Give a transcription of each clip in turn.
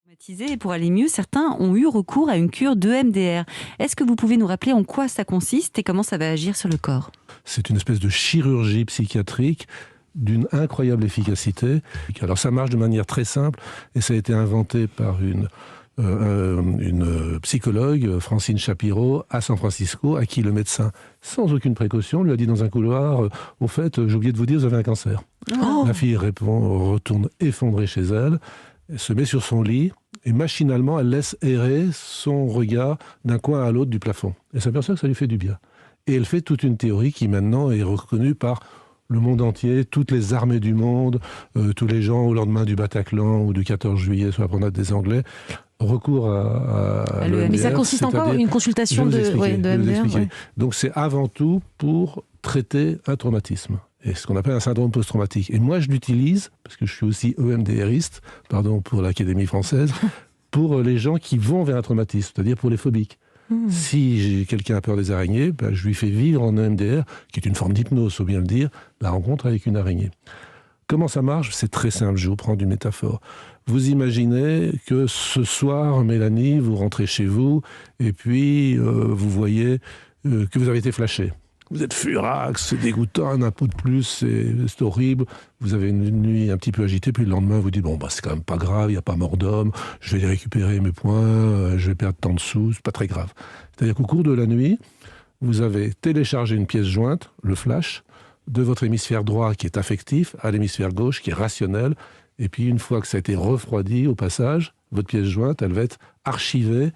Et pour aller mieux, certains ont eu recours à une cure d'EMDR. Est-ce que vous pouvez nous rappeler en quoi ça consiste et comment ça va agir sur le corps ? C'est une espèce de chirurgie psychiatrique d'une incroyable efficacité. Alors ça marche de manière très simple et ça a été inventé par une psychologue, Francine Shapiro, à San Francisco, à qui le médecin, sans aucune précaution, lui a dit dans un couloir « Au fait, j'ai oublié de vous dire, vous avez un cancer. » La fille retourne effondrée chez elle, se met sur son lit et machinalement, elle laisse errer son regard d'un coin à l'autre du plafond. Elle s'aperçoit que ça lui fait du bien. Et elle fait toute une théorie qui maintenant est reconnue par le monde entier, toutes les armées du monde, tous les gens au lendemain du Bataclan ou du 14 juillet sur la promenade des Anglais, recours à l'EMDR. Mais ça consiste en quoi ? Une consultation de MDR. Donc c'est avant tout pour traiter un traumatisme. Et ce qu'on appelle un syndrome post-traumatique. Et moi, je l'utilise, parce que je suis aussi EMDRiste, pardon pour l'Académie française, pour les gens qui vont vers un traumatisme, c'est-à-dire pour les phobiques. Si quelqu'un a peur des araignées, je lui fais vivre en EMDR, qui est une forme d'hypnose, il faut bien le dire, la rencontre avec une araignée. Comment ça marche ? C'est très simple, je vous prends une métaphore. Vous imaginez que ce soir, Mélanie, vous rentrez chez vous, et puis vous voyez que vous avez été flashé. Vous êtes furax, c'est dégoûtant, un impôt de plus, c'est horrible. Vous avez une nuit un petit peu agitée, puis le lendemain, vous dites, c'est quand même pas grave, il n'y a pas mort d'homme, je vais récupérer mes points, je vais perdre tant de sous, c'est pas très grave. C'est-à-dire qu'au cours de la nuit, vous avez téléchargé une pièce jointe, le flash, de votre hémisphère droit qui est affectif à l'hémisphère gauche qui est rationnel. Et puis, une fois que ça a été refroidi au passage, votre pièce jointe, elle va être archivée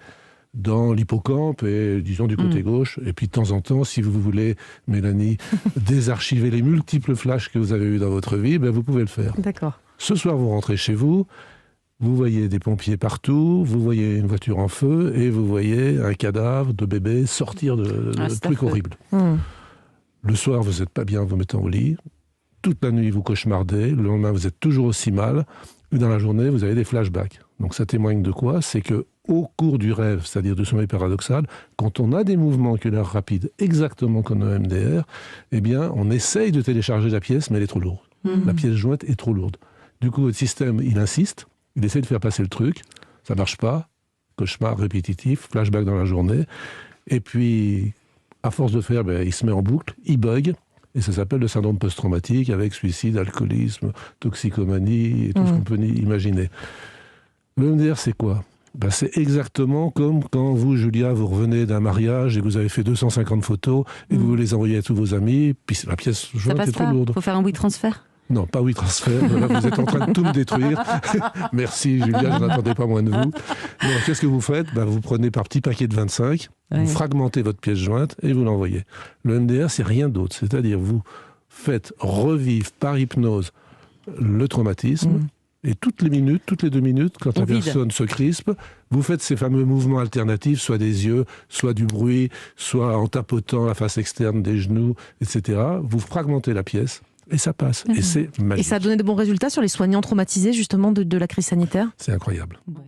dans l'hippocampe et, disons, du côté gauche. Et puis, de temps en temps, si vous voulez, Mélanie, désarchiver les multiples flashs que vous avez eus dans votre vie, vous pouvez le faire. D'accord. Ce soir, vous rentrez chez vous, vous voyez des pompiers partout, vous voyez une voiture en feu et vous voyez un cadavre de bébé sortir de trucs horribles. Le soir, vous n'êtes pas bien, vous mettez au lit. Toute la nuit, vous cauchemardez. Le lendemain, vous êtes toujours aussi mal. Et dans la journée, vous avez des flashbacks. Donc ça témoigne de quoi ? C'est que au cours du rêve, c'est-à-dire du sommeil paradoxal, quand on a des mouvements oculaires rapides, exactement comme le MDR, on essaye de télécharger la pièce, mais elle est trop lourde. La pièce jointe est trop lourde. Du coup, votre système, il insiste, il essaie de faire passer le truc, ça ne marche pas, cauchemar répétitif, flashback dans la journée, et puis, à force de faire, il se met en boucle, il bug, et ça s'appelle le syndrome post-traumatique, avec suicide, alcoolisme, toxicomanie, et tout ce qu'on peut imaginer. Le MDR, c'est quoi ? C'est exactement comme quand vous, Julia, vous revenez d'un mariage et que vous avez fait 250 photos et que vous les envoyez à tous vos amis, puis la pièce jointe est trop lourde. Il faut faire un WeTransfer ? Non, pas WeTransfer. Là, vous êtes en train de tout me détruire. Merci, Julia, je n'attendais pas moins de vous. Donc, qu'est-ce que vous faites ? Vous prenez par petit paquet de 25, vous fragmentez votre pièce jointe et vous l'envoyez. Le MDR, c'est rien d'autre. C'est-à-dire, vous faites revivre par hypnose le traumatisme. Et toutes les 2 minutes, quand la personne se crispe, vous faites ces fameux mouvements alternatifs, soit des yeux, soit du bruit, soit en tapotant la face externe des genoux, etc. Vous fragmentez la pièce et ça passe. Et c'est magique. Et ça a donné de bons résultats sur les soignants traumatisés, justement, de la crise sanitaire ? C'est incroyable. Ouais.